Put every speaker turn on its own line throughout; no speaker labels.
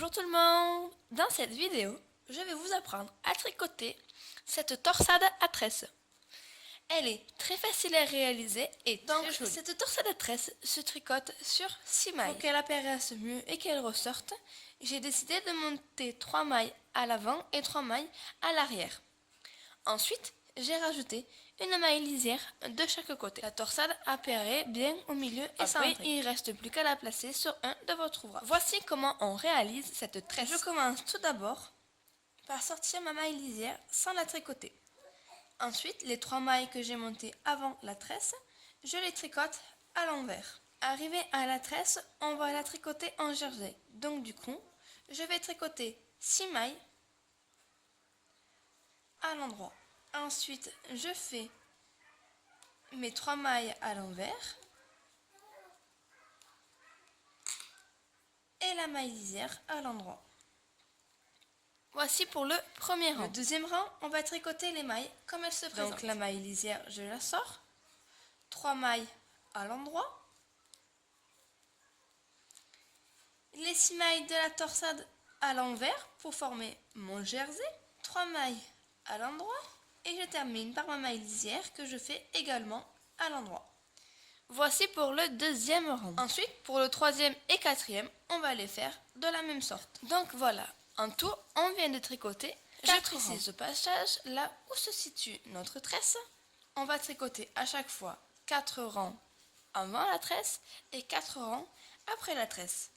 Bonjour tout le monde! Dans cette vidéo, je vais vous apprendre à tricoter cette torsade à tresse. Elle est très facile à réaliser et très jolie. Cette torsade à tresse se tricote sur 6 mailles. Pour qu'elle apparaisse mieux et qu'elle ressorte, j'ai décidé de monter 3 mailles à l'avant et 3 mailles à l'arrière. Ensuite, j'ai rajouté une maille lisière de chaque côté. La torsade apparaît bien au milieu et centrée. Il ne reste plus qu'à la placer sur un de votre ouvrage. Voici comment on réalise cette tresse. Je commence tout d'abord par sortir ma maille lisière sans la tricoter. Ensuite, les 3 mailles que j'ai montées avant la tresse, je les tricote à l'envers. Arrivé à la tresse, on va la tricoter en jersey. Donc du coup, je vais tricoter 6 mailles à l'endroit. Ensuite, je fais mes 3 mailles à l'envers et la maille lisière à l'endroit. Voici pour le premier rang. Le deuxième rang, on va tricoter les mailles comme elles se présentent. Donc la maille lisière, je la sors. 3 mailles à l'endroit. Les 6 mailles de la torsade à l'envers pour former mon jersey. 3 mailles à l'endroit. Et je termine par ma maille lisière que je fais également à l'endroit. Voici pour le deuxième rang. Ensuite, pour le troisième et quatrième, on va les faire de la même sorte. Donc voilà, en tout, on vient de tricoter 4 rangs. Je précise au passage là où se situe notre tresse. On va tricoter à chaque fois 4 rangs avant la tresse et 4 rangs après la tresse.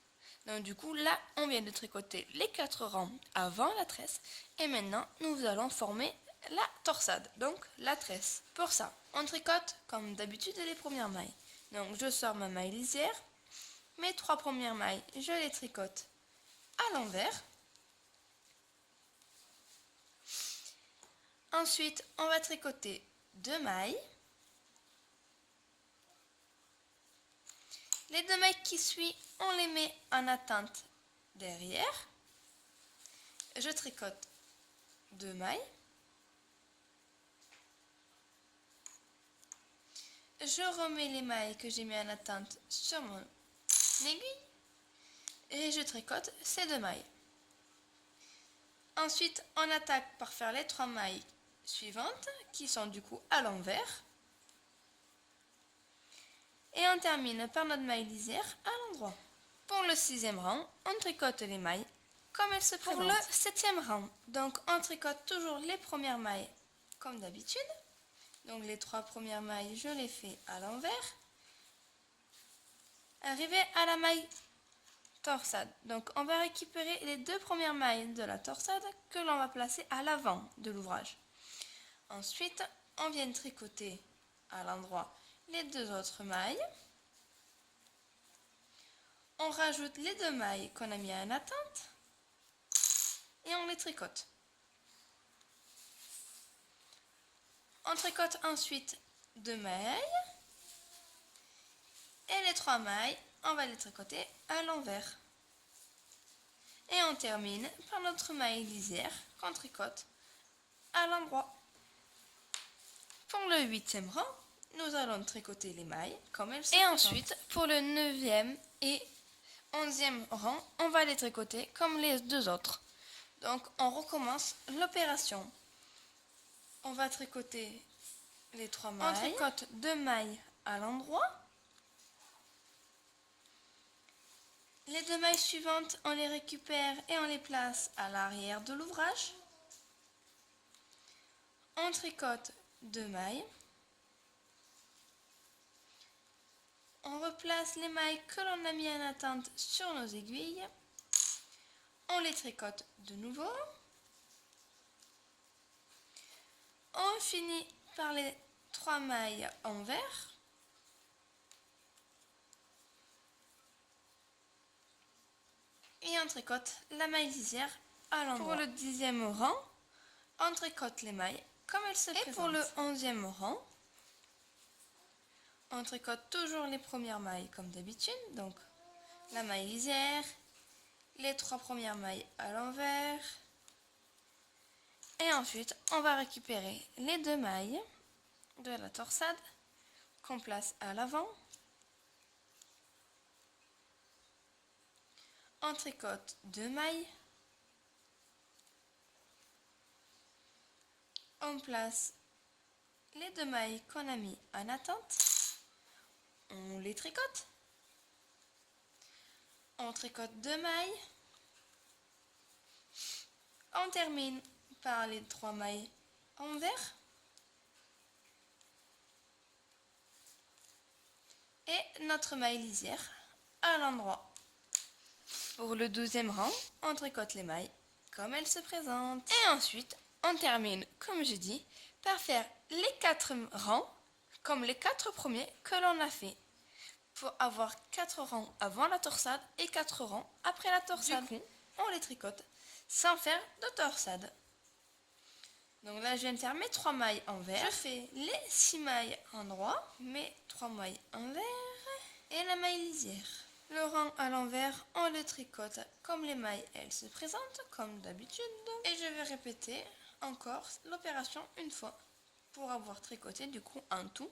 Donc du coup, là, on vient de tricoter les 4 rangs avant la tresse et maintenant, nous allons former la torsade, donc la tresse. Pour ça, on tricote comme d'habitude les premières mailles. Donc je sors ma maille lisière, mes 3 premières mailles, je les tricote à l'envers. Ensuite, on va tricoter 2 mailles. Les 2 mailles qui suivent, on les met en attente derrière. Je tricote 2 mailles. Je remets les mailles que j'ai mis en attente sur mon aiguille et je tricote ces 2 mailles. Ensuite, on attaque par faire les 3 mailles suivantes qui sont du coup à l'envers. Et on termine par notre maille lisière à l'endroit. Pour le 6e rang, on tricote les mailles comme elles se présentent. Pour le 7e rang, donc on tricote toujours les premières mailles comme d'habitude. Donc les 3 premières mailles, je les fais à l'envers. Arrivé à la maille torsade. Donc on va récupérer les 2 premières mailles de la torsade que l'on va placer à l'avant de l'ouvrage. Ensuite, on vient tricoter à l'endroit les 2 autres mailles. On rajoute les 2 mailles qu'on a mis en attente et on les tricote. On tricote ensuite 2 mailles et les 3 mailles, on va les tricoter à l'envers. Et on termine par notre maille lisière qu'on tricote à l'endroit. Pour le 8e rang, nous allons tricoter les mailles comme elles se présentent. Et ensuite, pour le 9e et 11e rang, on va les tricoter comme les 2 autres. Donc on recommence l'opération. On va tricoter les 3 mailles. On tricote 2 mailles à l'endroit. Les 2 mailles suivantes, on les récupère et on les place à l'arrière de l'ouvrage. On tricote 2 mailles. On replace les mailles que l'on a mis en attente sur nos aiguilles. On les tricote de nouveau. On finit par les 3 mailles envers. Et on tricote la maille lisière à l'endroit. Pour le 10e rang, on tricote les mailles comme elles se présentent. Et pour le 11e rang, on tricote toujours les premières mailles comme d'habitude. Donc la maille lisière, les 3 premières mailles à l'envers. Et ensuite, on va récupérer les 2 mailles de la torsade qu'on place à l'avant. On tricote 2 mailles. On place les 2 mailles qu'on a mis en attente. On les tricote. On tricote 2 mailles. On termine par les 3 mailles envers. Et notre maille lisière à l'endroit. Pour le 12e rang, on tricote les mailles comme elles se présentent. Et ensuite, on termine, comme je dis, par faire les 4 rangs comme les 4 premiers que l'on a fait. Pour avoir 4 rangs avant la torsade et 4 rangs après la torsade. Du coup, on les tricote sans faire de torsade. Donc là, je viens de faire mes 3 mailles envers. Je fais les 6 mailles endroit, mes 3 mailles envers et la maille lisière. Le rang à l'envers, on le tricote comme les mailles, elles se présentent comme d'habitude. Et je vais répéter encore l'opération une fois pour avoir tricoté du coup en tout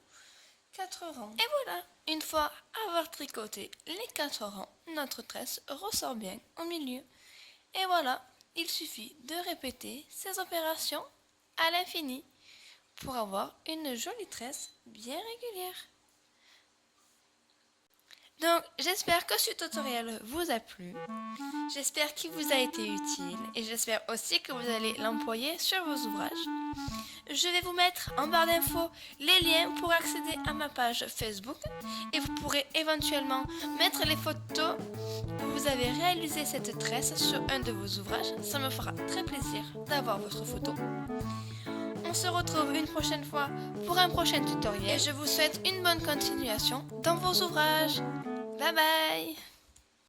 4 rangs. Et voilà, une fois avoir tricoté les 4 rangs, notre tresse ressort bien au milieu. Et voilà, il suffit de répéter ces opérations à l'infini pour avoir une jolie tresse bien régulière. Donc, j'espère que ce tutoriel vous a plu. J'espère qu'il vous a été utile et j'espère aussi que vous allez l'employer sur vos ouvrages. Je vais vous mettre en barre d'infos les liens pour accéder à ma page Facebook et vous pourrez éventuellement mettre les photos où vous avez réalisé cette tresse sur un de vos ouvrages. Ça me fera très plaisir d'avoir votre photo. On se retrouve une prochaine fois pour un prochain tutoriel et je vous souhaite une bonne continuation dans vos ouvrages. Bye bye!